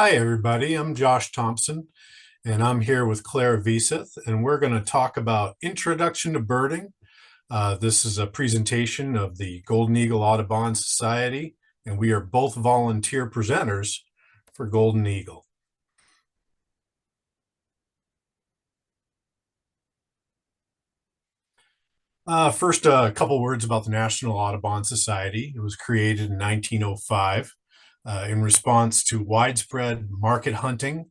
Hi, everybody. I'm Josh Thompson, and I'm here with Claire Veseth, and we're going to talk about Introduction to Birding. This is a presentation of the Golden Eagle Audubon Society, and we are both volunteer presenters for Golden Eagle. First, a couple words about the National Audubon Society. It was created in 1905 in response to widespread market hunting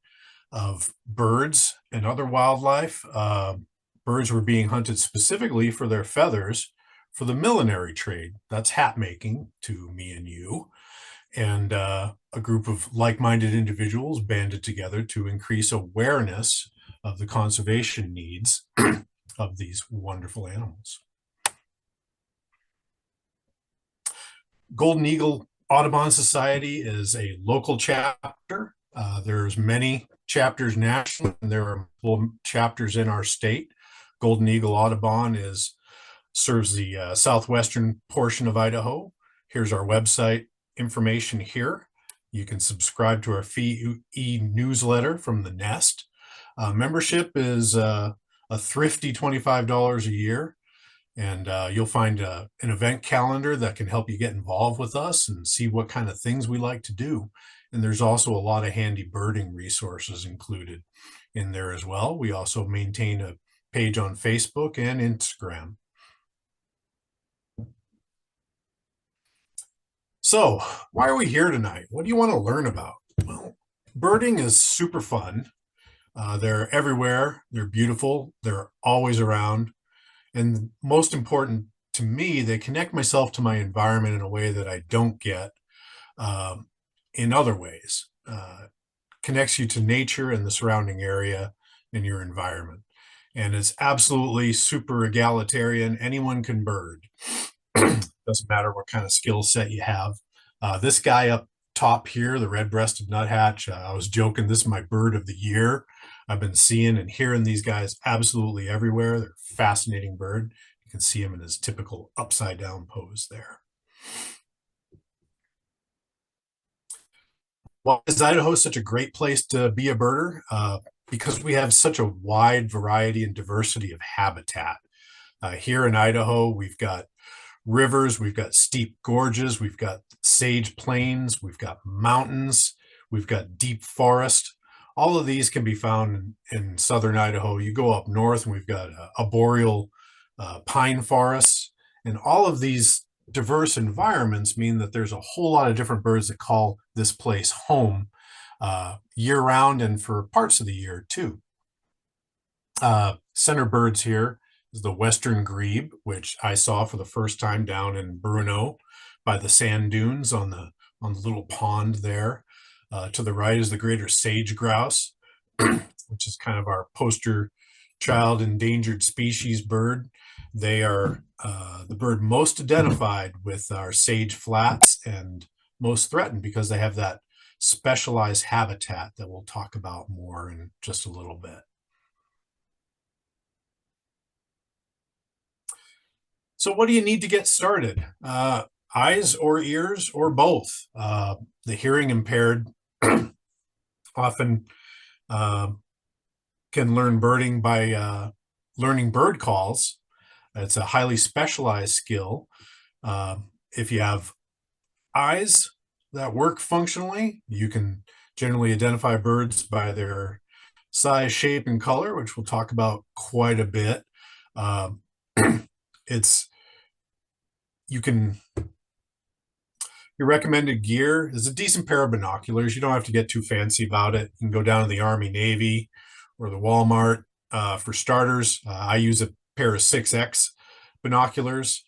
of birds and other wildlife. Birds were being hunted specifically for their feathers for the millinery trade. That's hat making to me and you. And a group of like minded individuals banded together to increase awareness of the conservation needs of these wonderful animals. Golden Eagle Audubon Society is a local chapter. There's many chapters nationally, and there are chapters in our state. Golden Eagle Audubon serves the southwestern portion of Idaho. Here's our website information here. You can subscribe to our free e-newsletter from the Nest. Membership is a thrifty $25 a year. And you'll find an event calendar that can help you get involved with us and see what kind of things we like to do. And there's also a lot of handy birding resources included in there as well. We also maintain a page on Facebook and Instagram. So, why are we here tonight? What do you want to learn about? Well, birding is super fun. They're everywhere. They're beautiful. They're always around. And most important to me, they connect myself to my environment in a way that I don't get in other ways. Connects you to nature and the surrounding area and your environment. And it's absolutely super egalitarian. Anyone can bird. Doesn't matter what kind of skill set you have. This guy up top here, the red-breasted nuthatch, I was joking, this is my bird of the year. I've been seeing and hearing these guys absolutely everywhere. They're a fascinating bird. You can see him in his typical upside down pose there. Why is Idaho such a great place to be a birder? Because we have such a wide variety and diversity of habitat. Here in Idaho, we've got rivers, we've got steep gorges, we've got sage plains, we've got mountains, we've got deep forest. All of these can be found in southern Idaho. You go up north and we've got arboreal pine forests. And all of these diverse environments mean that there's a whole lot of different birds that call this place home year round and for parts of the year too. Center birds here is the western grebe, which I saw for the first time down in Bruno by the sand dunes on the little pond there. To the right is the greater sage grouse, which is kind of our poster child endangered species bird. They are the bird most identified with our sage flats and most threatened because they have that specialized habitat that we'll talk about more in just a little bit. So what do you need to get started? Eyes or ears or both? The hearing impaired often can learn birding by learning bird calls. It's a highly specialized skill. If you have eyes that work functionally, you can generally identify birds by their size, shape, and color, which we'll talk about quite a bit. It's your recommended gear is a decent pair of binoculars. You don't have to get too fancy about it. You can go down to the Army Navy or the Walmart. For starters, I use a pair of 6X binoculars.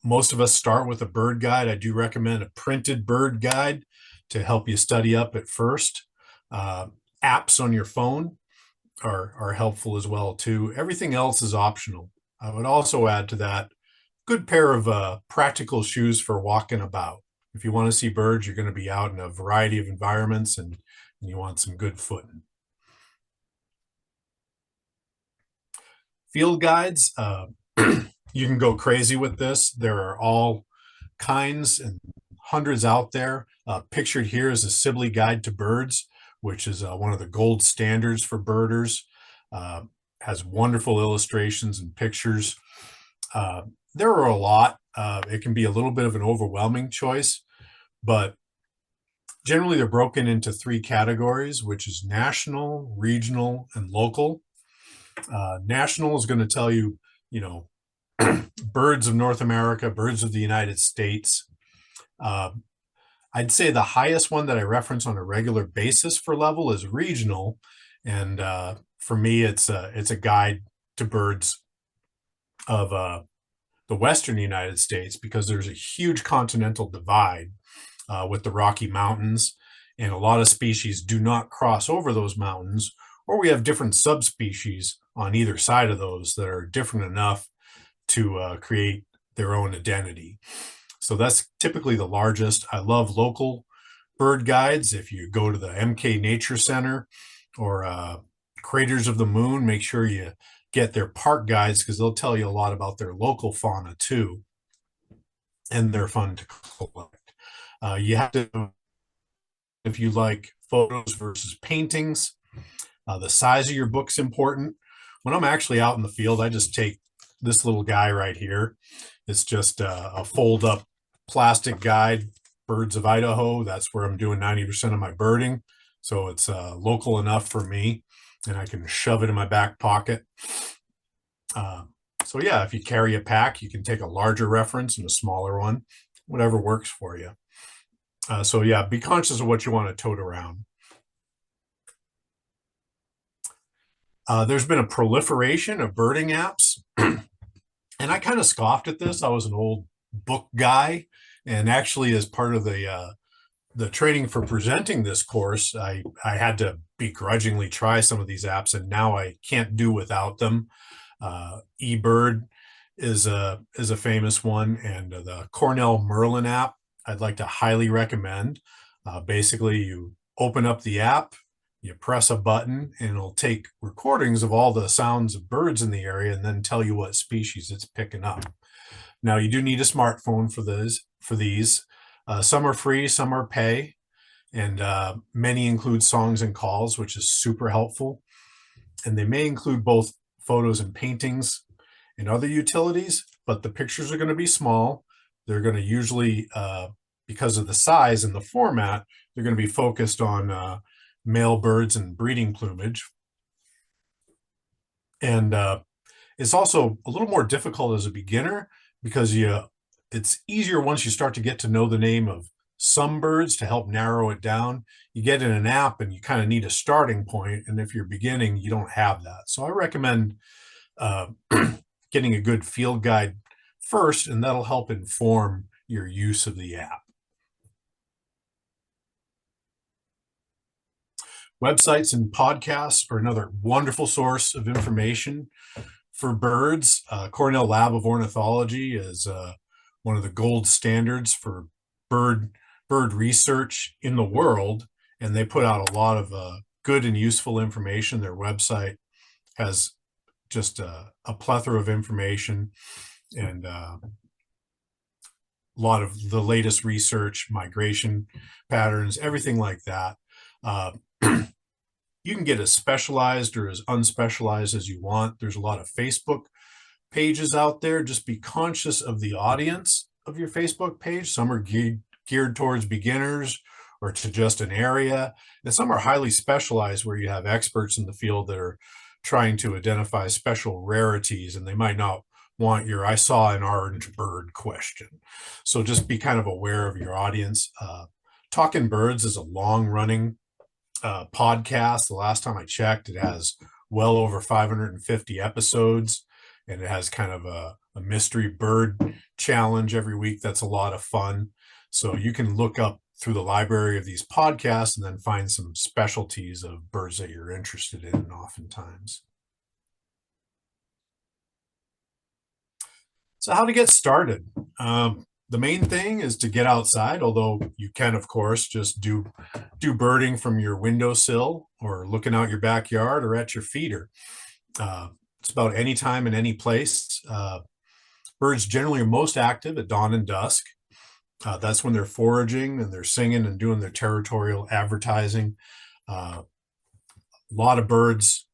Most of us start with a bird guide. I do recommend a printed bird guide to help you study up at first. Apps on your phone are helpful as well too. Everything else is optional. I would also add to that good pair of practical shoes for walking about. If you want to see birds, you're going to be out in a variety of environments and you want some good footing. Field guides, you can go crazy with this. There are all kinds and hundreds out there. Pictured here is the Sibley Guide to Birds, which is one of the gold standards for birders. Uh, has wonderful illustrations and pictures. There are a lot. It can be a little bit of an overwhelming choice, but generally they're broken into three categories, which is national, regional, and local. National is going to tell you, you know, birds of North America, birds of the United States. I'd say the highest one that I reference on a regular basis for level is regional, and for me, it's a guide to birds of the Western United States, because there's a huge continental divide with the Rocky Mountains, and a lot of species do not cross over those mountains, or we have different subspecies on either side of those that are different enough to create their own identity. So that's typically the largest. I love local bird guides. If you go to the MK Nature Center or Craters of the Moon, make sure you get their park guides, because they'll tell you a lot about their local fauna too, and they're fun to collect. You have to, if you like photos versus paintings, the size of your book's important. When I'm actually out in the field, I just take this little guy right here. It's just a fold up plastic guide, Birds of Idaho. That's where I'm doing 90% of my birding. So it's local enough for me, and I can shove it in my back pocket. So yeah, if you carry a pack, you can take a larger reference and a smaller one, whatever works for you. So yeah, be conscious of what you want to tote around. There's been a proliferation of birding apps, and I kind of scoffed at this. I was an old book guy, and actually, as part of the training for presenting this course, I had to begrudgingly try some of these apps, and now I can't do without them. eBird is a famous one, and the Cornell Merlin app I'd like to highly recommend. Basically, you open up the app, you press a button, and it'll take recordings of all the sounds of birds in the area and then tell you what species it's picking up. Now, you do need a smartphone for these. Some are free, some are pay, and many include songs and calls, which is super helpful. And they may include both photos and paintings and other utilities, but the pictures are going to be small. They're going to usually, because of the size and the format, they're going to be focused on male birds and breeding plumage. And it's also a little more difficult as a beginner, because it's easier once you start to get to know the name of some birds to help narrow it down. You get in an app and you kind of need a starting point, and if you're beginning, you don't have that. So I recommend getting a good field guide first, and that'll help inform your use of the app. Websites and podcasts are another wonderful source of information for birds. Cornell Lab of Ornithology is one of the gold standards for bird research in the world, and they put out a lot of good and useful information. Their website has just a plethora of information, and a lot of the latest research, migration patterns, everything like that. You can get as specialized or as unspecialized as you want. There's a lot of Facebook pages out there. Just be conscious of the audience of your Facebook page. Some are geared towards beginners or to just an area, and some are highly specialized, where you have experts in the field that are trying to identify special rarities, and they might not want your "I saw an orange bird" question. So just be kind of aware of your audience. Talking Birds is a long-running podcast. The last time I checked, it has well over 550 episodes, and it has kind of a mystery bird challenge every week. That's a lot of fun. So you can look up through the library of these podcasts and then find some specialties of birds that you're interested in oftentimes. So how to get started? The main thing is to get outside, although you can, of course, just do birding from your windowsill or looking out your backyard or at your feeder. It's about any time and any place. Birds generally are most active at dawn and dusk. That's when they're foraging and they're singing and doing their territorial advertising. A lot of birds.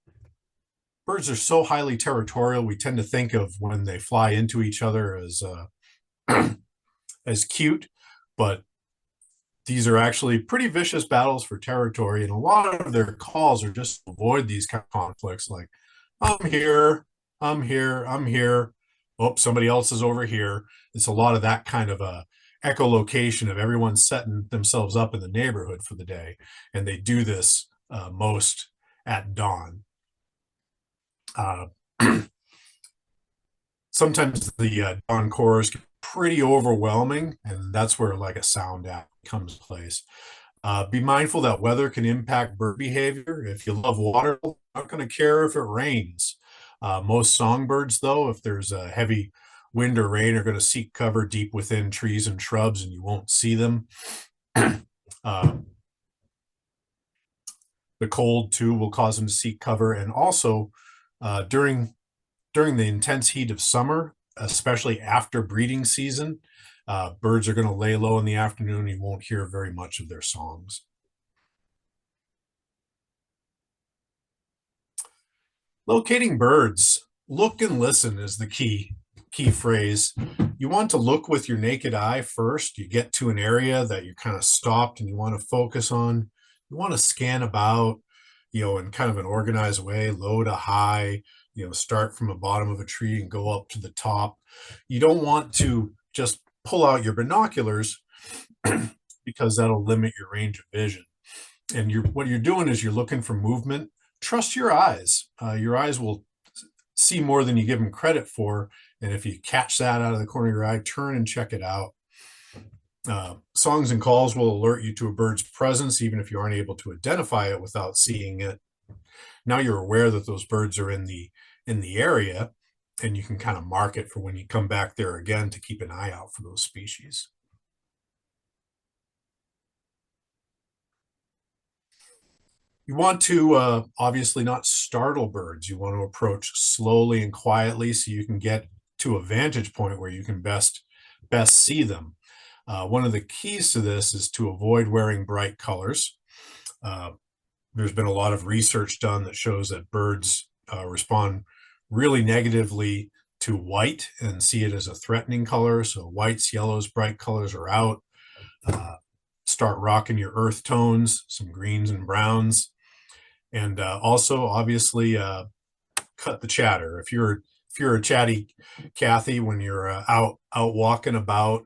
Birds are so highly territorial. We tend to think of when they fly into each other as cute, but these are actually pretty vicious battles for territory, and a lot of their calls are just to avoid these kind of conflicts, like I'm here, I'm here, I'm here. Oh, somebody else is over here. It's a lot of that kind of a echolocation of everyone setting themselves up in the neighborhood for the day, and they do this most at dawn. Uh, Sometimes the dawn chorus can be pretty overwhelming, and that's where like a sound app comes into place. Be mindful that weather can impact bird behavior. If you love water, you're not going to care if it rains. Most songbirds, though, if there's a heavy wind or rain, are going to seek cover deep within trees and shrubs, and you won't see them. uh, the cold too will cause them to seek cover, and also during the intense heat of summer, especially after breeding season, birds are going to lay low in the afternoon. You won't hear very much of their songs. Locating birds. Look and listen is the key phrase. You want to look with your naked eye first. You get to an area that you're kind of stopped and you want to focus on. You want to scan about, in kind of an organized way, low to high, start from the bottom of a tree and go up to the top. You don't want to just pull out your binoculars because that'll limit your range of vision. And what you're doing is you're looking for movement. Trust your eyes. Your eyes will see more than you give them credit for. And if you catch that out of the corner of your eye, turn and check it out. Songs and calls will alert you to a bird's presence, even if you aren't able to identify it without seeing it. Now you're aware that those birds are in the area, and you can kind of mark it for when you come back there again to keep an eye out for those species. You want to obviously not startle birds. You want to approach slowly and quietly so you can get to a vantage point where you can best see them. One of the keys to this is to avoid wearing bright colors. There's been a lot of research done that shows that birds respond really negatively to white and see it as a threatening color. So whites, yellows, bright colors are out. Start rocking your earth tones, some greens and browns. And also, obviously, cut the chatter. If you're a chatty Cathy when you're out walking about,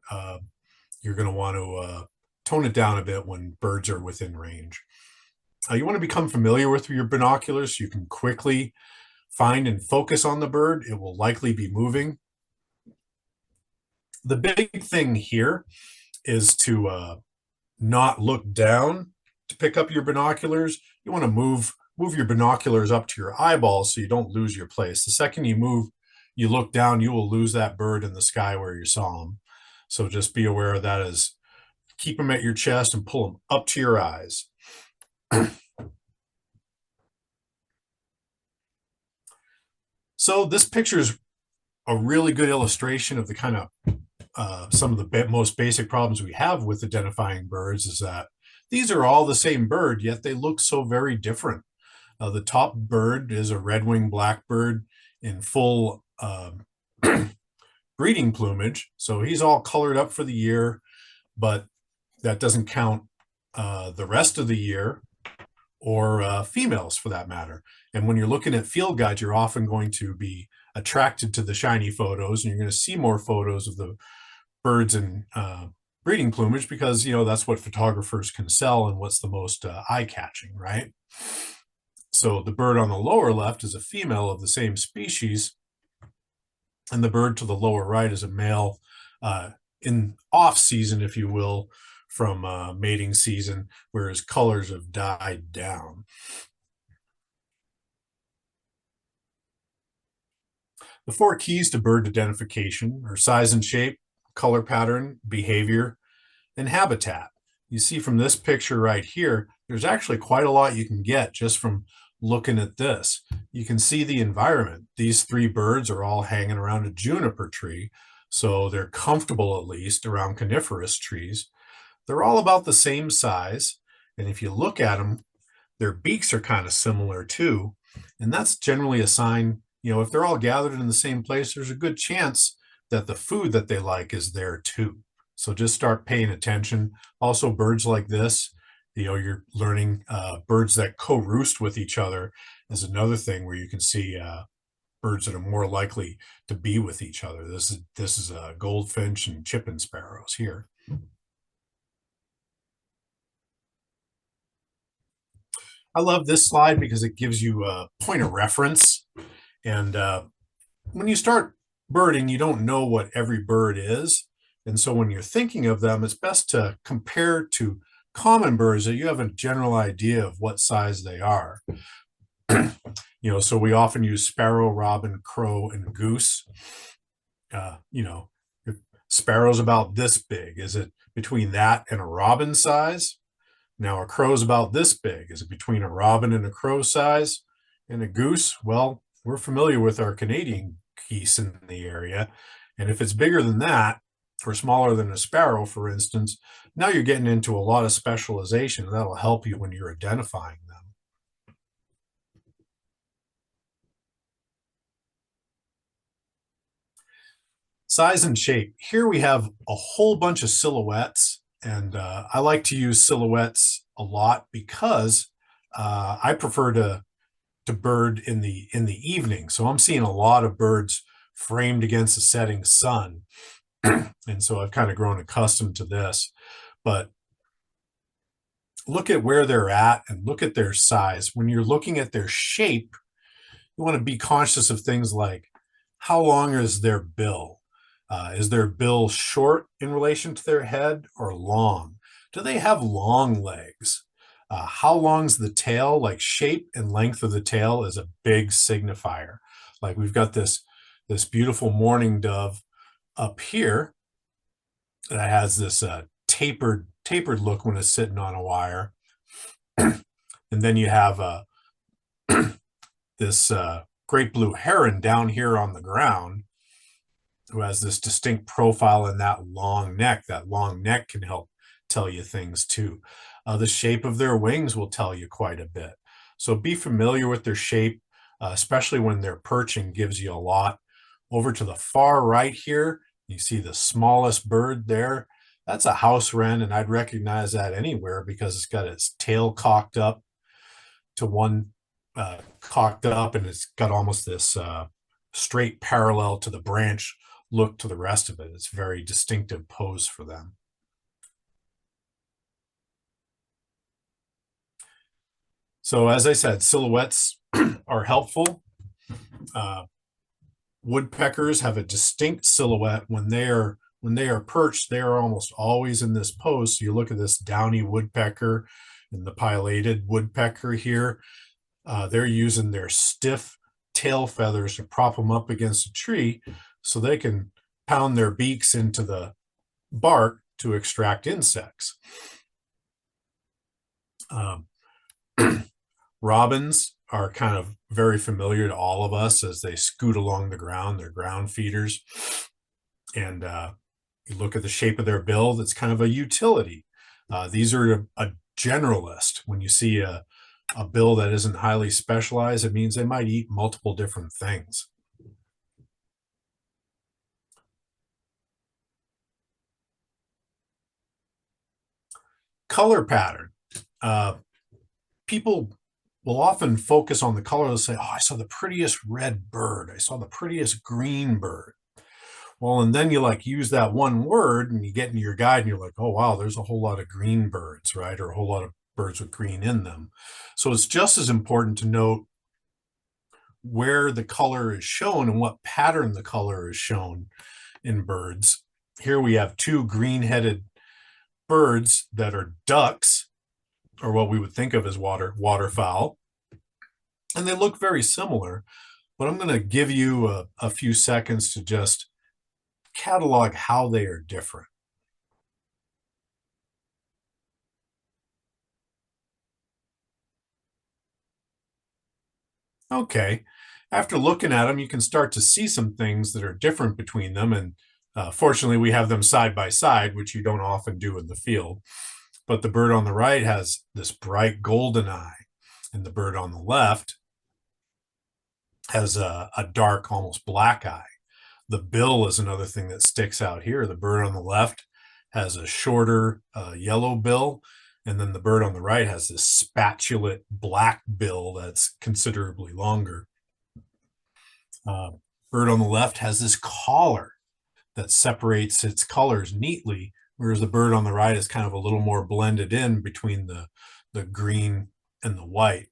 you're going to want to tone it down a bit when birds are within range. You want to become familiar with your binoculars so you can quickly find and focus on the bird. It will likely be moving. The big thing here is to not look down to pick up your binoculars. You want to move your binoculars up to your eyeballs so you don't lose your place. The second you look down, you will lose that bird in the sky where you saw him. So just be aware of that. As keep them at your chest and pull them up to your eyes. So this picture is a really good illustration of the kind of some of the most basic problems we have with identifying birds is that these are all the same bird, yet they look so very different. The top bird is a red-winged blackbird in full breeding plumage. So he's all colored up for the year, but that doesn't count the rest of the year or females for that matter. And when you're looking at field guides, you're often going to be attracted to the shiny photos, and you're going to see more photos of the birds in breeding plumage because, that's what photographers can sell and what's the most eye-catching, right? So the bird on the lower left is a female of the same species, and the bird to the lower right is a male in off-season, if you will, from mating season, where his colors have died down. The 4 keys to bird identification are size and shape, color pattern, behavior, and habitat. You see from this picture right here, there's actually quite a lot you can get just from looking at this. You can see the environment. These 3 birds are all hanging around a juniper tree. So they're comfortable, at least around coniferous trees. They're all about the same size. And if you look at them, their beaks are kind of similar too. And that's generally a sign, if they're all gathered in the same place, there's a good chance that the food that they like is there too. So just start paying attention. Also, birds like this, you're learning birds that co-roost with each other is another thing where you can see birds that are more likely to be with each other. This is a goldfinch and chipping sparrows here. I love this slide because it gives you a point of reference. And when you start birding, you don't know what every bird is. And so when you're thinking of them, it's best to compare to common birds that you have a general idea of what size they are. So we often use sparrow, robin, crow, and goose. If sparrow's about this big, is it between that and a robin size? Now, a crow's about this big. Is it between a robin and a crow size? And a goose? Well, we're familiar with our Canadian geese in the area. And if it's bigger than that, or smaller than a sparrow, for instance, now you're getting into a lot of specialization, and that'll help you when you're identifying them. Size and shape. Here we have a whole bunch of silhouettes, and I like to use silhouettes a lot because I prefer to bird in the evening. So I'm seeing a lot of birds framed against the setting sun. And so I've kind of grown accustomed to this. But look at where they're at and look at their size. When you're looking at their shape, you want to be conscious of things like how long is their bill? Is their bill short in relation to their head or long? Do they have long legs? How long's the tail? Like shape and length of the tail is a big signifier. Like we've got this beautiful mourning dove up here that has this tapered look when it's sitting on a wire, and then you have this great blue heron down here on the ground who has this distinct profile and that long neck. That long neck can help tell you things too. The shape of their wings will tell you quite a bit. So be familiar with their shape, especially when they're perching, gives you a lot. Over to the far right here, you see the smallest bird there. That's a house wren, and I'd recognize that anywhere because it's got its tail cocked up to one cocked up, and it's got almost this straight parallel to the branch look to the rest of it. It's a very distinctive pose for them. So as I said, silhouettes are helpful. Woodpeckers have a distinct silhouette when they are perched. They are almost always in this pose. So you look at this downy woodpecker and the pileated woodpecker here. They're using their stiff tail feathers to prop them up against a tree so they can pound their beaks into the bark to extract insects. Robins are kind of very familiar to all of us as they scoot along the ground. They're ground feeders. And you look at the shape of their bill, that's kind of a utility. These are a generalist. When you see a bill that isn't highly specialized, it means they might eat multiple different things. Color pattern. People will often focus on the color. They'll say, oh, I saw the prettiest red bird. I saw the prettiest green bird. Well, and then you use that one word and you get into your guide and you're like, oh, wow, there's a whole lot of green birds, right? Or a whole lot of birds with green in them. So it's just as important to note where the color is shown and what pattern the color is shown in birds. Here we have two green-headed birds that are ducks, or what we would think of as waterfowl. And they look very similar, but I'm going to give you a few seconds to just catalog how they are different. Okay. After looking at them, you can start to see some things that are different between them. And Fortunately, we have them side by side, which you don't often do in the field. But the bird on the right has this bright golden eye, and the bird on the left has a dark, almost black eye. The bill is another thing that sticks out here. The bird on the left has a shorter yellow bill, and then the bird on the right has this spatulate black bill that's considerably longer. Bird on the left has this collar that separates its colors neatly, whereas the bird on the right is kind of a little more blended in between the green and the white.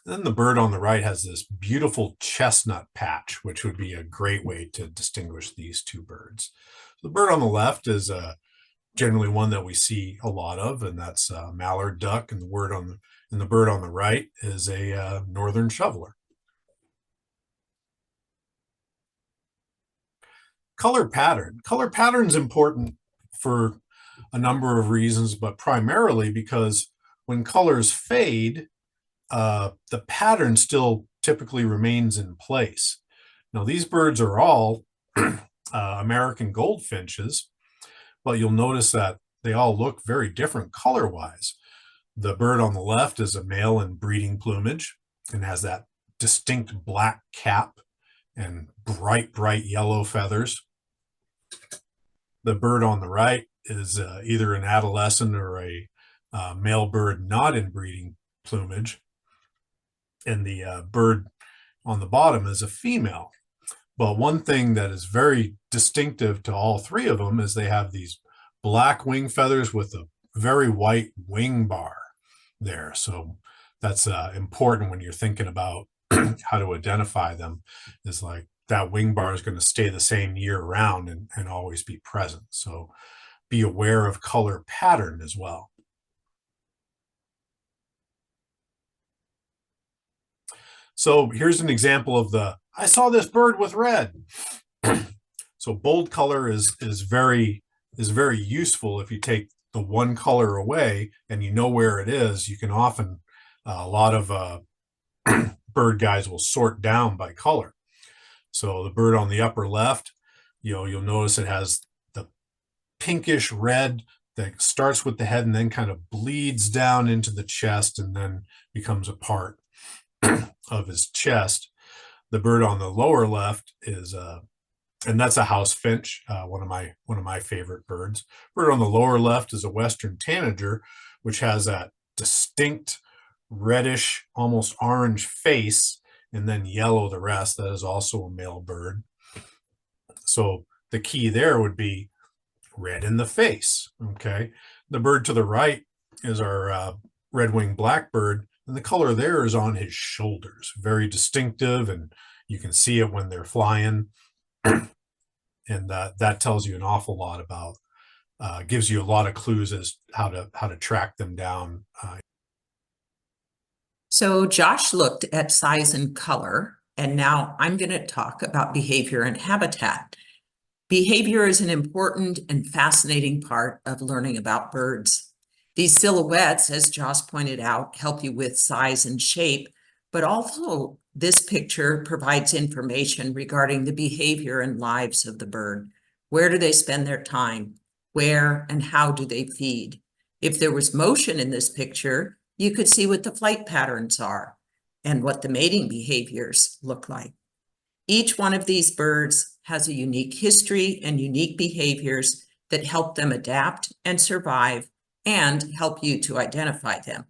And then the bird on the right has this beautiful chestnut patch, which would be a great way to distinguish these two birds. The bird on the left is generally one that we see a lot of, and that's mallard duck, and the bird on the right is a northern shoveler. Color pattern. Color pattern is important for a number of reasons, but primarily because when colors fade, the pattern still typically remains in place. Now, these birds are all American goldfinches, but you'll notice that they all look very different color-wise. The bird on the left is a male in breeding plumage and has that distinct black cap and bright yellow feathers. The bird on the right is either an adolescent or a male bird not in breeding plumage. And the bird on the bottom is a female. But one thing that is very distinctive to all three of them is they have these black wing feathers with a very white wing bar there. So that's important when you're thinking about how to identify them, is like that wing bar is going to stay the same year round and always be present. So be aware of color pattern as well. So here's an example of I saw this bird with red. So bold color is very useful. If you take the one color away and you know where it is, you can often, a lot of bird guys will sort down by color. So the bird on the upper left, you'll notice it has the pinkish red that starts with the head and then kind of bleeds down into the chest and then becomes a part of his chest. The bird on the lower left is and that's a house finch, one of my favorite birds. Bird on the lower left is a western tanager, which has that distinct reddish, almost orange face, and then yellow the rest. That is also a male bird. So the key there would be red in the face. Okay. The bird to the right is our red-winged blackbird, and the color there is on his shoulders. Very distinctive, and you can see it when they're flying. And that tells you an awful lot about, gives you a lot of clues as how to track them down. So Josh looked at size and color, and now I'm going to talk about behavior and habitat. Behavior is an important and fascinating part of learning about birds. These silhouettes, as Josh pointed out, help you with size and shape, but also this picture provides information regarding the behavior and lives of the bird. Where do they spend their time? Where and how do they feed? If there was motion in this picture, you could see what the flight patterns are and what the mating behaviors look like. Each one of these birds has a unique history and unique behaviors that help them adapt and survive and help you to identify them.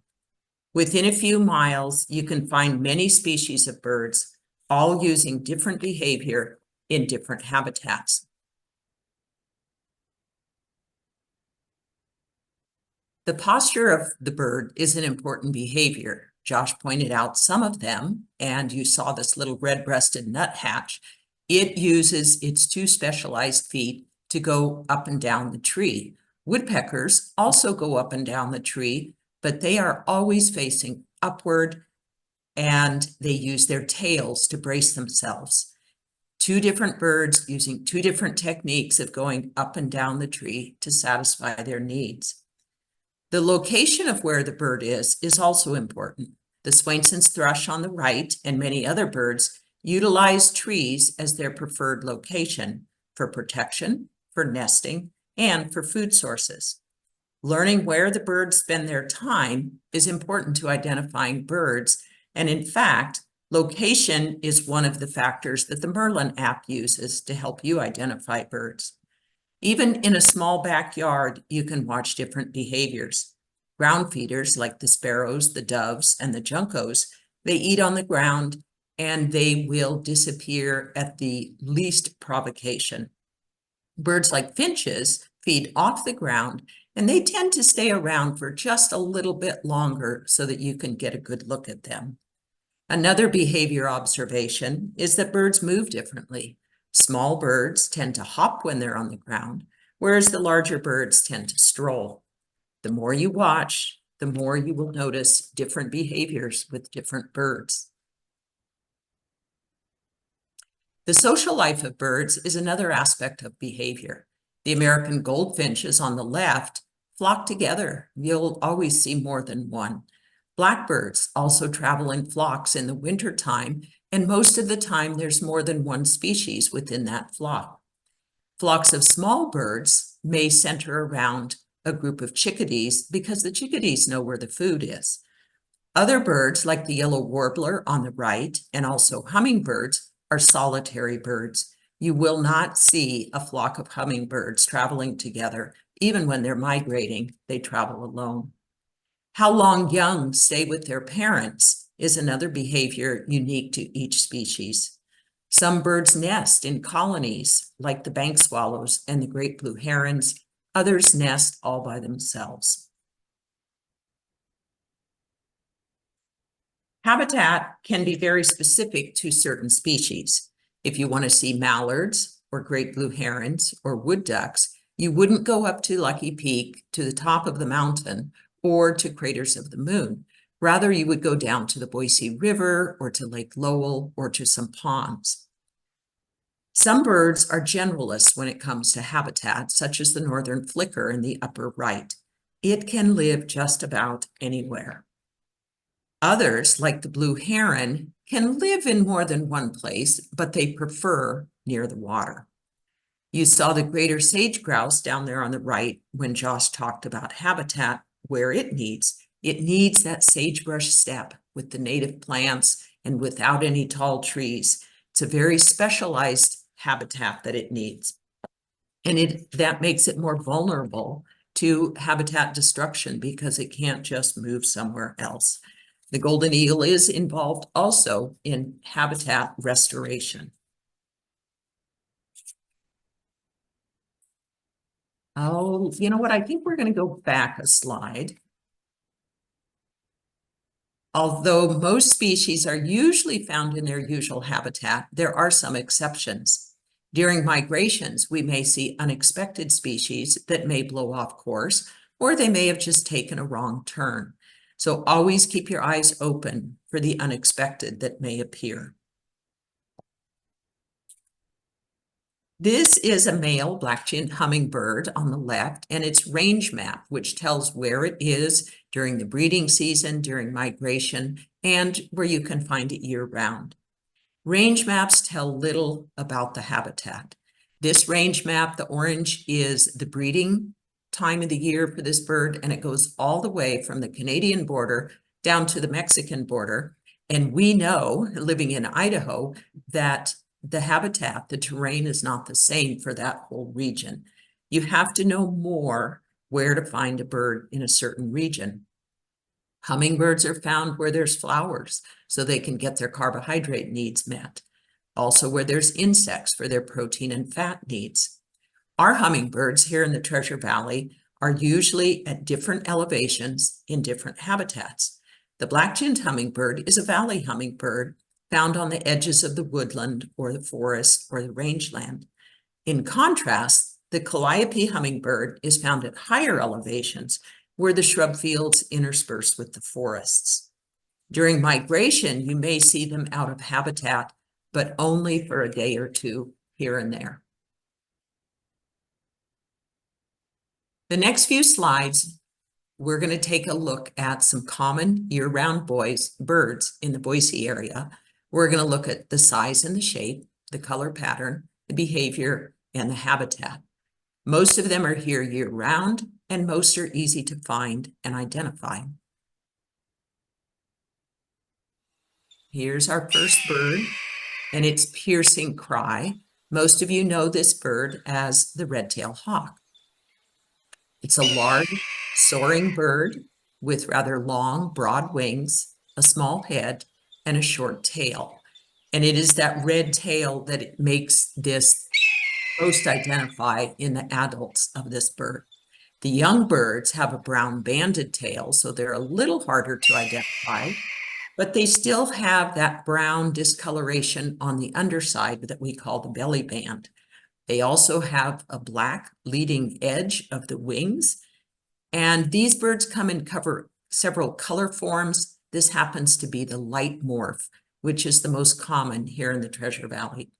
Within a few miles, you can find many species of birds, all using different behavior in different habitats. The posture of the bird is an important behavior. Josh pointed out some of them, and you saw this little red-breasted nuthatch. It uses its two specialized feet to go up and down the tree. Woodpeckers also go up and down the tree, but they are always facing upward, and they use their tails to brace themselves. Two different birds using two different techniques of going up and down the tree to satisfy their needs. The location of where the bird is also important. The Swainson's thrush on the right and many other birds utilize trees as their preferred location for protection, for nesting, and for food sources. Learning where the birds spend their time is important to identifying birds, and in fact, location is one of the factors that the Merlin app uses to help you identify birds. Even in a small backyard, you can watch different behaviors. Ground feeders like the sparrows, the doves, and the juncos, they eat on the ground and they will disappear at the least provocation. Birds like finches feed off the ground and they tend to stay around for just a little bit longer so that you can get a good look at them. Another behavior observation is that birds move differently. Small birds tend to hop when they're on the ground, whereas the larger birds tend to stroll. The more you watch, the more you will notice different behaviors with different birds. The social life of birds is another aspect of behavior. The American goldfinches on the left flock together. You'll always see more than one. Blackbirds also travel in flocks in the wintertime, and most of the time there's more than one species within that flock. Flocks of small birds may center around a group of chickadees because the chickadees know where the food is. Other birds, like the yellow warbler on the right, and also hummingbirds, are solitary birds. You will not see a flock of hummingbirds traveling together. Even when they're migrating, they travel alone. How long young stay with their parents is another behavior unique to each species. Some birds nest in colonies, like the bank swallows and the great blue herons. Others nest all by themselves. Habitat can be very specific to certain species. If you want to see mallards or great blue herons or wood ducks, you wouldn't go up to Lucky Peak to the top of the mountain or to Craters of the Moon. Rather, you would go down to the Boise River or to Lake Lowell or to some ponds. Some birds are generalists when it comes to habitat, such as the northern flicker in the upper right. It can live just about anywhere. Others, like the blue heron, can live in more than one place, but they prefer near the water. You saw the greater sage grouse down there on the right when Josh talked about habitat, where it needs that sagebrush steppe with the native plants and without any tall trees. It's a very specialized habitat that it needs. And that makes it more vulnerable to habitat destruction because it can't just move somewhere else. The golden eagle is involved also in habitat restoration. Oh, you know what? I think we're going to go back a slide. Although most species are usually found in their usual habitat, there are some exceptions. During migrations, we may see unexpected species that may blow off course, or they may have just taken a wrong turn. So always keep your eyes open for the unexpected that may appear. This is a male black-chinned hummingbird on the left, and its range map, which tells where it is during the breeding season, during migration, and where you can find it year-round. Range maps tell little about the habitat. This range map, the orange, is the breeding time of the year for this bird, and it goes all the way from the Canadian border down to the Mexican border. And we know, living in Idaho, that the habitat, the terrain is not the same for that whole region. You have to know more where to find a bird in a certain region. Hummingbirds are found where there's flowers, so they can get their carbohydrate needs met. Also where there's insects for their protein and fat needs. Our hummingbirds here in the Treasure Valley are usually at different elevations in different habitats. The black-chinned hummingbird is a valley hummingbird found on the edges of the woodland or the forest or the rangeland. In contrast, the calliope hummingbird is found at higher elevations where the shrub fields intersperse with the forests. During migration, you may see them out of habitat, but only for a day or two here and there. The next few slides, we're going to take a look at some common year-round birds in the Boise area. We're going to look at the size and the shape, the color pattern, the behavior, and the habitat. Most of them are here year-round, and most are easy to find and identify. Here's our first bird, and its piercing cry. Most of you know this bird as the red-tailed hawk. It's a large, soaring bird with rather long, broad wings, a small head, and a short tail. And it is that red tail that it makes this most identify in the adults of this bird. The young birds have a brown banded tail, so they're a little harder to identify, but they still have that brown discoloration on the underside that we call the belly band. They also have a black leading edge of the wings, and these birds come in several color forms. This happens to be the light morph, which is the most common here in the Treasure Valley.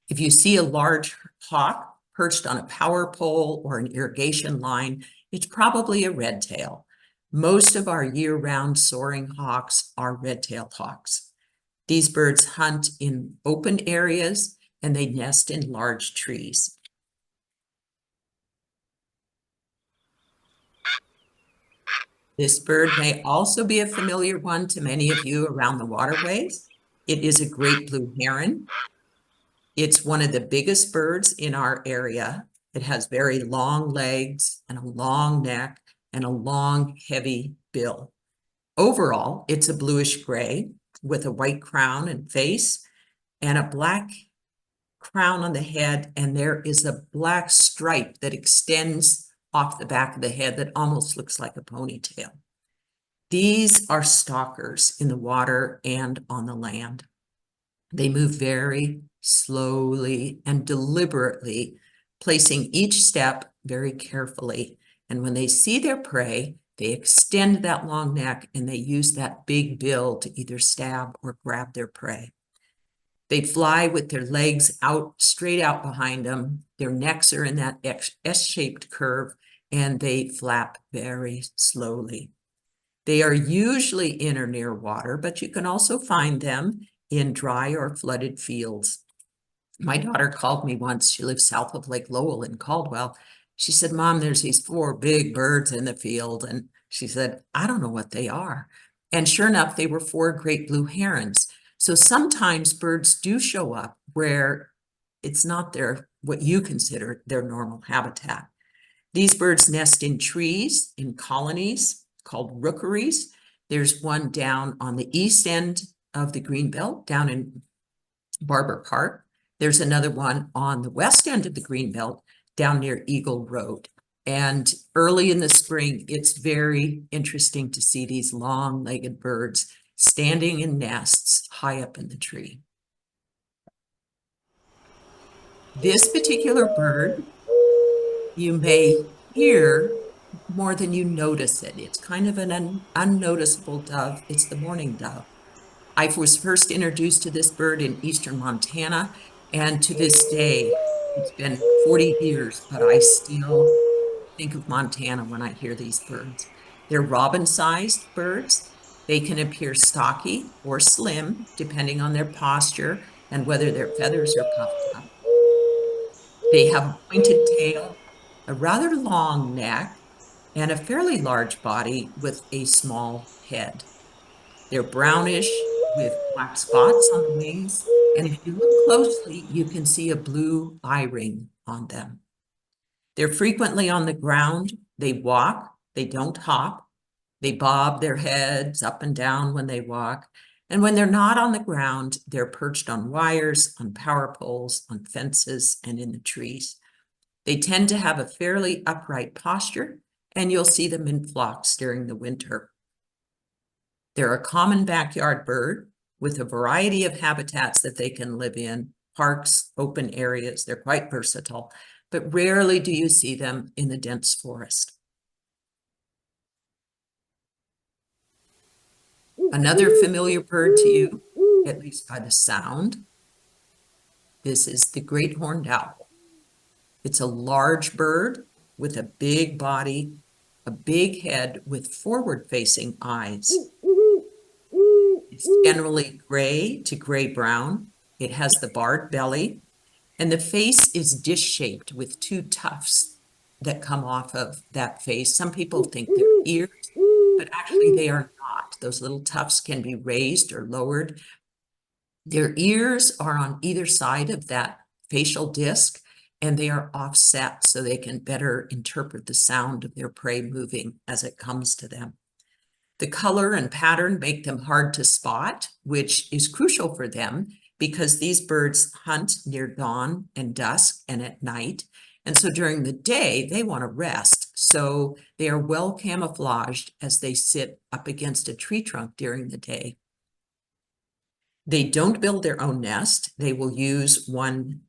If you see a large hawk perched on a power pole or an irrigation line, it's probably a red-tail. Most of our year-round soaring hawks are red-tailed hawks. These birds hunt in open areas and they nest in large trees. This bird may also be a familiar one to many of you around the waterways. It is a great blue heron. It's one of the biggest birds in our area. It has very long legs and a long neck and a long, heavy bill. Overall, it's a bluish gray with a white crown and face and a black crown on the head, and there is a black stripe that extends off the back of the head that almost looks like a ponytail. These are stalkers in the water and on the land. They move very slowly and deliberately, placing each step very carefully. And when they see their prey, they extend that long neck and they use that big bill to either stab or grab their prey. They fly with their legs out, straight out behind them. Their necks are in that S-shaped curve, and they flap very slowly. They are usually in or near water, but you can also find them in dry or flooded fields. My daughter called me once. She lives south of Lake Lowell in Caldwell. She said, "Mom, there's these 4 big birds in the field." And she said, "I don't know what they are." And sure enough, they were 4 great blue herons. So sometimes birds do show up where it's not what you consider their normal habitat. These birds nest in trees, in colonies called rookeries. There's one down on the east end of the Greenbelt, down in Barber Park. There's another one on the west end of the Greenbelt, down near Eagle Road. And early in the spring, it's very interesting to see these long-legged birds standing in nests high up in the tree. This particular bird, you may hear more than you notice it. It's kind of an unnoticeable dove. It's the mourning dove. I was first introduced to this bird in eastern Montana, and to this day, it's been 40 years, but I still think of Montana when I hear these birds. They're robin-sized birds. They can appear stocky or slim, depending on their posture and whether their feathers are puffed up. They have a pointed tail, a rather long neck, and a fairly large body with a small head. They're brownish with black spots on the wings, and if you look closely, you can see a blue eye ring on them. They're frequently on the ground. They walk, they don't hop. They bob their heads up and down when they walk. And when they're not on the ground, they're perched on wires, on power poles, on fences, and in the trees. They tend to have a fairly upright posture, and you'll see them in flocks during the winter. They're a common backyard bird with a variety of habitats that they can live in, parks, open areas. They're quite versatile, but rarely do you see them in the dense forest. Another familiar bird to you, at least by the sound, this is the great horned owl. It's a large bird with a big body, a big head with forward-facing eyes. It's generally gray to gray-brown. It has the barred belly, And the face is dish-shaped with two tufts that come off of that face. Some people think they're ears, but actually they are not. Those little tufts can be raised or lowered. Their ears are on either side of that facial disc, and they are offset so they can better interpret the sound of their prey moving as it comes to them. The color and pattern make them hard to spot, which is crucial for them because these birds hunt near dawn and dusk and at night. And so during the day, they want to rest. So they are well camouflaged as they sit up against a tree trunk during the day. They don't build their own nest. They will use one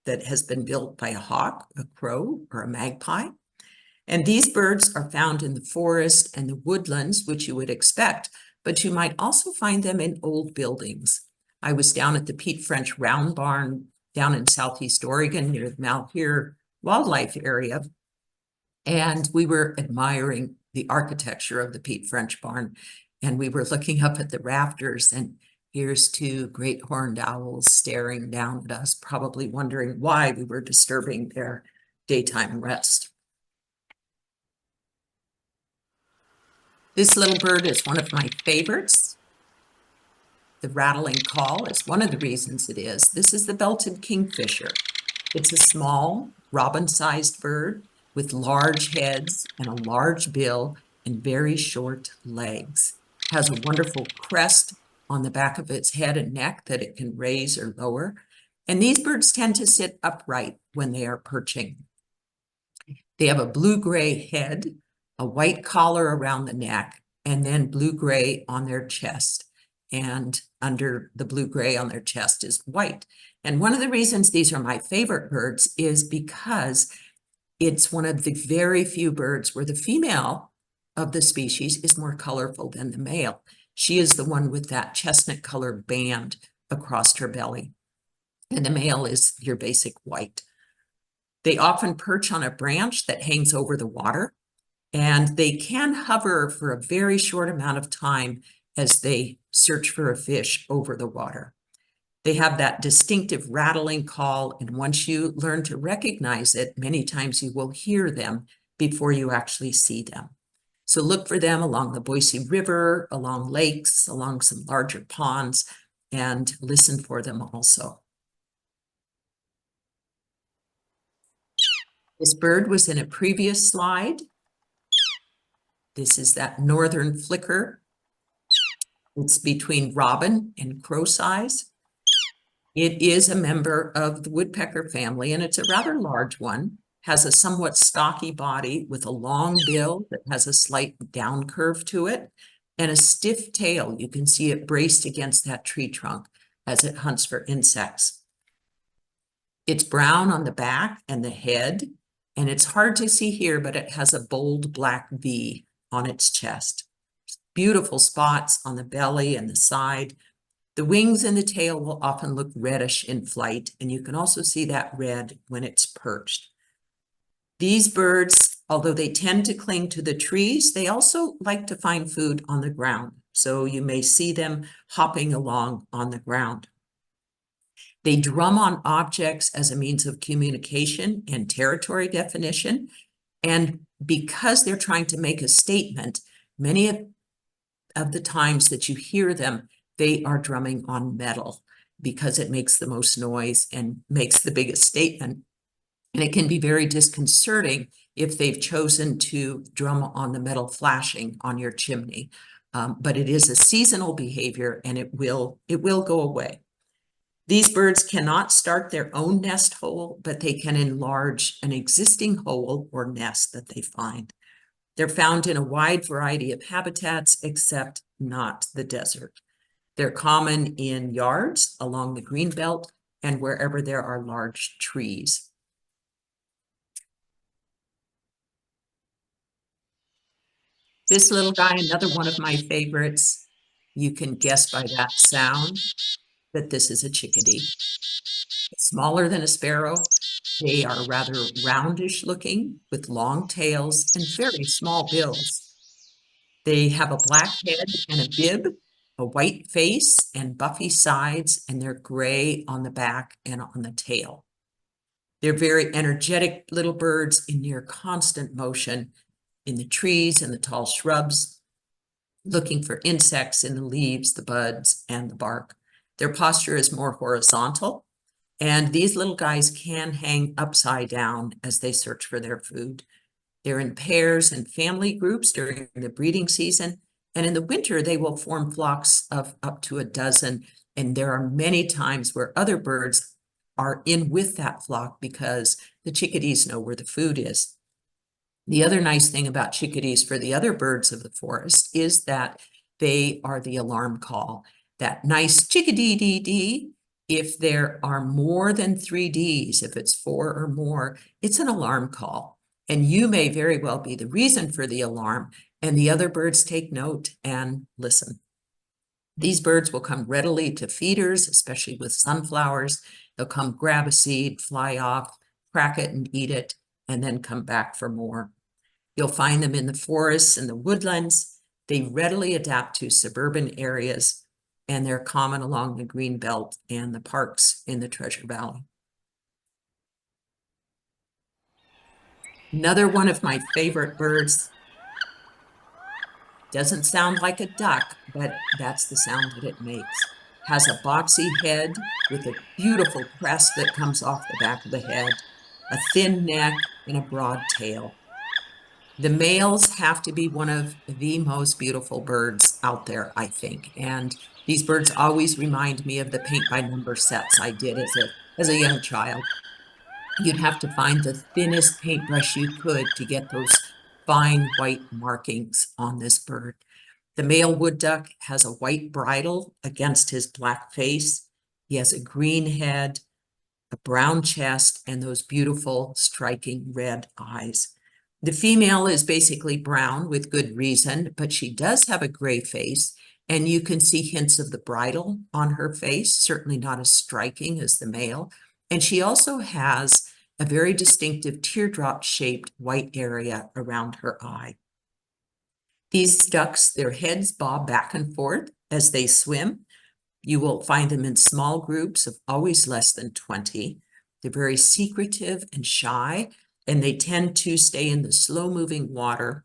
that has been built by a hawk, a crow, or a magpie. And these birds are found in the forest and the woodlands, which you would expect, but you might also find them in old buildings. I was down at the Pete French Round Barn down in Southeast Oregon near the Malheur Wildlife Area, and we were admiring the architecture of the Pete French Barn, and we were looking up at the rafters, and here's two great horned owls staring down at us, probably wondering why we were disturbing their daytime rest. This little bird is one of my favorites. The rattling call is one of the reasons it is. This is the belted kingfisher. It's a small, robin-sized bird with large heads and a large bill and very short legs. It has a wonderful crest on the back of its head and neck that it can raise or lower. And these birds tend to sit upright when they are perching. They have a blue-gray head, a white collar around the neck, and then blue-gray on their chest. And under the blue-gray on their chest is white. And one of the reasons these are my favorite birds is because it's one of the very few birds where the female of the species is more colorful than the male. She is the one with that chestnut colored band across her belly. And the male is your basic white. They often perch on a branch that hangs over the water, and they can hover for a very short amount of time as they search for a fish over the water. They have that distinctive rattling call, and once you learn to recognize it, many times you will hear them before you actually see them. So look for them along the Boise River, along lakes, along some larger ponds, and listen for them also. This bird was in a previous slide. This is that northern flicker. It's between robin and crow size. It is a member of the woodpecker family, and it's a rather large one, has a somewhat stocky body with a long bill that has a slight down curve to it, and a stiff tail. You can see it braced against that tree trunk as it hunts for insects. It's brown on the back and the head, and it's hard to see here, but it has a bold black V on its chest. Beautiful spots on the belly and the side. The wings and the tail will often look reddish in flight, and you can also see that red when it's perched. These birds, although they tend to cling to the trees, they also like to find food on the ground. So you may see them hopping along on the ground. They drum on objects as a means of communication and territory definition. And because they're trying to make a statement, many of the times that you hear them, they are drumming on metal because it makes the most noise and makes the biggest statement. And it can be very disconcerting if they've chosen to drum on the metal flashing on your chimney. But it is a seasonal behavior, and it will go away. These birds cannot start their own nest hole, but they can enlarge an existing hole or nest that they find. They're found in a wide variety of habitats, except not the desert. They're common in yards along the green belt and wherever there are large trees. This little guy, another one of my favorites. You can guess by that sound that this is a chickadee. Smaller than a sparrow. They are rather roundish looking with long tails and very small bills. They have a black head and a bib, a white face and buffy sides, and they're gray on the back and on the tail. They're very energetic little birds in near constant motion in the trees and the tall shrubs, looking for insects in the leaves, the buds, and the bark. Their posture is more horizontal, and these little guys can hang upside down as they search for their food. They're in pairs and family groups during the breeding season, and in the winter, they will form flocks of up to a dozen, and there are many times where other birds are in with that flock because the chickadees know where the food is. The other nice thing about chickadees for the other birds of the forest is that they are the alarm call. That nice chickadee-dee-dee. If there are more than 3 Ds, if it's 4 or more, it's an alarm call. And you may very well be the reason for the alarm, and the other birds take note and listen. These birds will come readily to feeders, especially with sunflowers. They'll come grab a seed, fly off, crack it and eat it, and then come back for more. You'll find them in the forests and the woodlands. They readily adapt to suburban areas, and they're common along the green belt and the parks in the Treasure Valley. Another one of my favorite birds, doesn't sound like a duck, but that's the sound that it makes. Has a boxy head with a beautiful crest that comes off the back of the head, a thin neck, and a broad tail. The males have to be one of the most beautiful birds out there, I think. And these birds always remind me of the paint by number sets I did as a young child. You'd have to find the thinnest paintbrush you could to get those fine white markings on this bird. The male wood duck has a white bridle against his black face. He has a green head, a brown chest, and those beautiful striking red eyes. The female is basically brown with good reason, but she does have a gray face, and you can see hints of the bridle on her face, certainly not as striking as the male. And she also has a very distinctive teardrop-shaped white area around her eye. These ducks, their heads bob back and forth as they swim. You will find them in small groups of always less than 20. They're very secretive and shy, and they tend to stay in the slow-moving water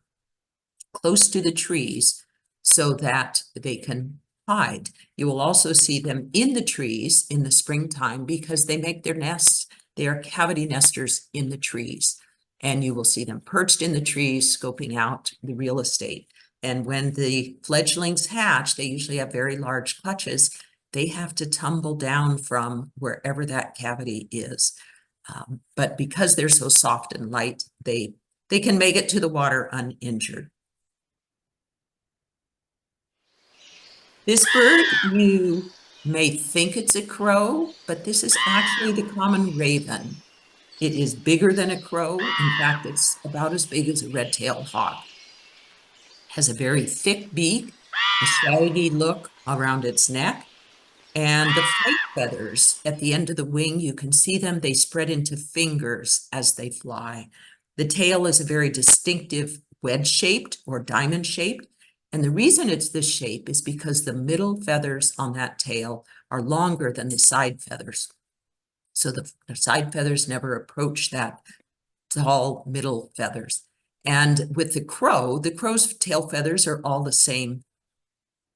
close to the trees so that they can hide. You will also see them in the trees in the springtime because they make their nests. They are cavity nesters in the trees, and you will see them perched in the trees, scoping out the real estate. And when the fledglings hatch, they usually have very large clutches. They have to tumble down from wherever that cavity is. But because they're so soft and light, they can make it to the water uninjured. This bird, you may think it's a crow, but this is actually the common raven. It is bigger than a crow. In fact, it's about as big as a red-tailed hawk. Has a very thick beak, a shaggy look around its neck, and the flight feathers at the end of the wing, you can see them, they spread into fingers as they fly. The tail is a very distinctive wedge-shaped or diamond-shaped, and the reason it's this shape is because the middle feathers on that tail are longer than the side feathers. So the side feathers never approach that tall middle feathers. And with the crow's tail feathers are all the same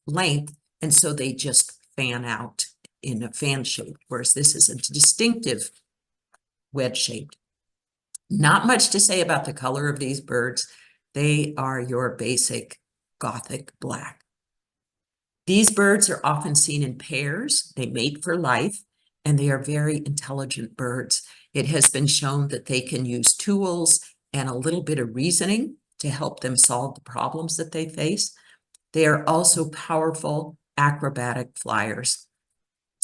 length, and so they just fan out in a fan shape, whereas this is a distinctive wedge shaped. Not much to say about the color of these birds. They are your basic Gothic black. These birds are often seen in pairs. They mate for life, and they are very intelligent birds. It has been shown that they can use tools and a little bit of reasoning to help them solve the problems that they face. They are also powerful acrobatic flyers.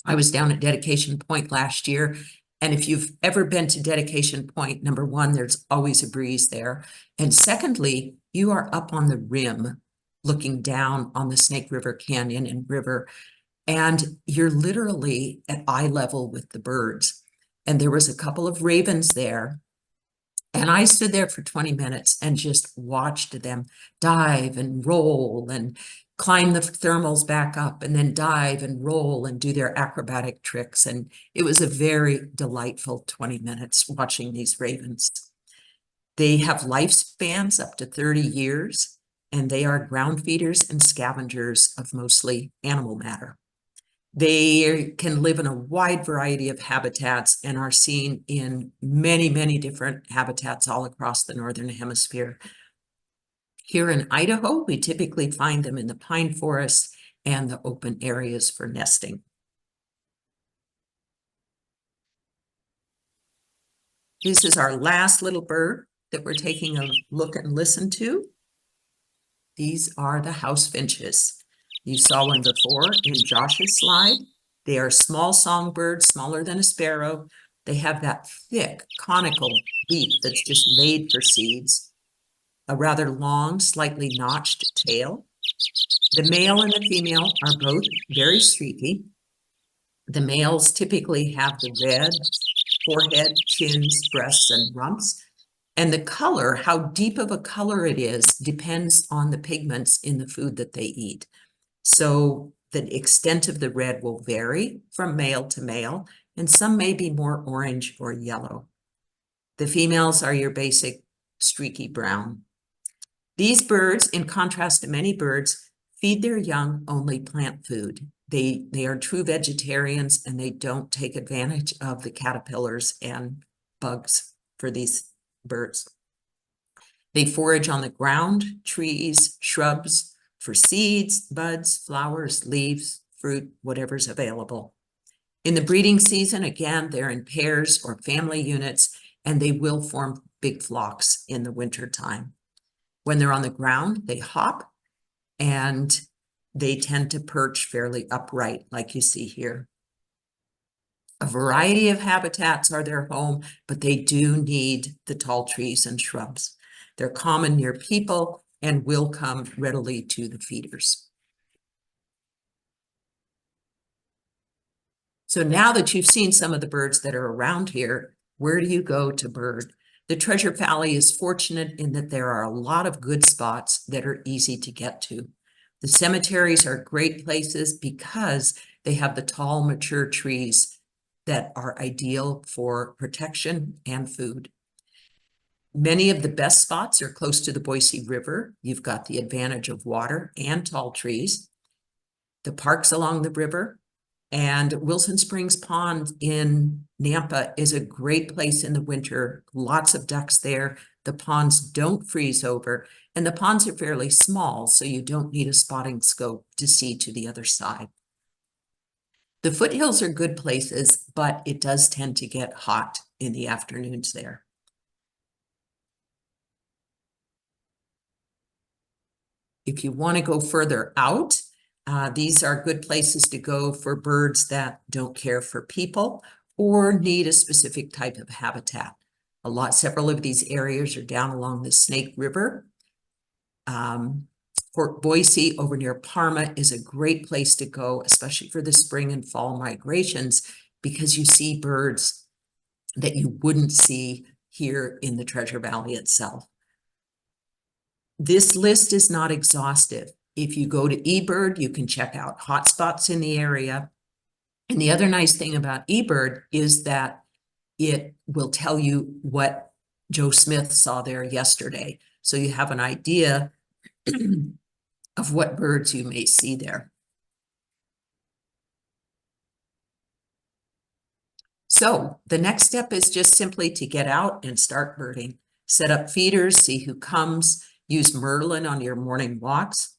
I was down at Dedication Point last year, and if you've ever been to Dedication Point, number one, there's always a breeze there. And secondly, you are up on the rim looking down on the Snake River Canyon and river, and you're literally at eye level with the birds. And there was a couple of ravens there, and I stood there for 20 minutes and just watched them dive and roll and climb the thermals back up and then dive and roll and do their acrobatic tricks. And it was a very delightful 20 minutes watching these ravens. They have lifespans up to 30 years, and they are ground feeders and scavengers of mostly animal matter. They can live in a wide variety of habitats and are seen in many, many different habitats all across the Northern Hemisphere. Here in Idaho, we typically find them in the pine forests and the open areas for nesting. This is our last little bird that we're taking a look and listen to. These are the house finches. You saw one before in Josh's slide. They are small songbirds, smaller than a sparrow. They have that thick conical beak that's just made for seeds, a rather long, slightly notched tail. The male and the female are both very streaky. The males typically have the red forehead, chins, breasts, and rumps. And the color, how deep of a color it is, depends on the pigments in the food that they eat. So the extent of the red will vary from male to male, and some may be more orange or yellow. The females are your basic streaky brown. These birds, in contrast to many birds, feed their young only plant food. They are true vegetarians, and they don't take advantage of the caterpillars and bugs for these birds. They forage on the ground, trees, shrubs, for seeds, buds, flowers, leaves, fruit, whatever's available. In the breeding season, again, they're in pairs or family units, and they will form big flocks in the winter time. When they're on the ground, they hop, and they tend to perch fairly upright, like you see here. A variety of habitats are their home, but they do need the tall trees and shrubs. They're common near people and will come readily to the feeders. So now that you've seen some of the birds that are around here, where do you go to bird? The Treasure Valley is fortunate in that there are a lot of good spots that are easy to get to. The cemeteries are great places because they have the tall, mature trees that are ideal for protection and food. Many of the best spots are close to the Boise River. You've got the advantage of water and tall trees. The parks along the river, and Wilson Springs Pond in Nampa is a great place in the winter. Lots of ducks there. The ponds don't freeze over, and the ponds are fairly small, so you don't need a spotting scope to see to the other side. The foothills are good places, but it does tend to get hot in the afternoons there. If you want to go further out, these are good places to go for birds that don't care for people or need a specific type of habitat. Several of these areas are down along the Snake River. Fort Boise over near Parma is a great place to go, especially for the spring and fall migrations, because you see birds that you wouldn't see here in the Treasure Valley itself. This list is not exhaustive. If you go to eBird, you can check out hotspots in the area. And the other nice thing about eBird is that it will tell you what Joe Smith saw there yesterday. So you have an idea of what birds you may see there. So the next step is just simply to get out and start birding. Set up feeders, see who comes, use Merlin on your morning walks.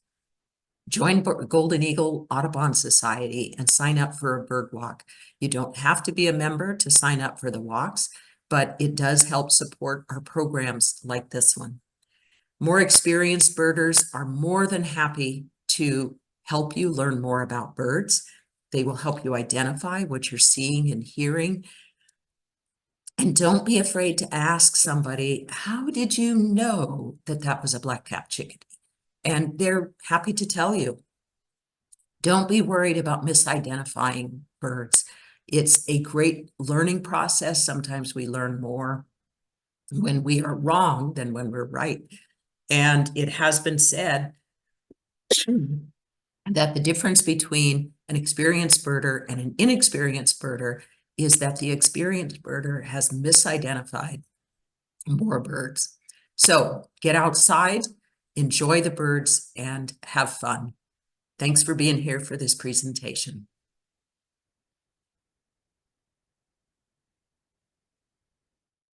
Join Golden Eagle Audubon Society and sign up for a bird walk. You don't have to be a member to sign up for the walks, but it does help support our programs like this one. More experienced birders are more than happy to help you learn more about birds. They will help you identify what you're seeing and hearing. And don't be afraid to ask somebody, how did you know that that was a black-capped chickadee? And they're happy to tell you. Don't be worried about misidentifying birds. It's a great learning process. Sometimes we learn more when we are wrong than when we're right. And it has been said that the difference between an experienced birder and an inexperienced birder is that the experienced birder has misidentified more birds. So get outside, enjoy the birds, and have fun. Thanks for being here for this presentation.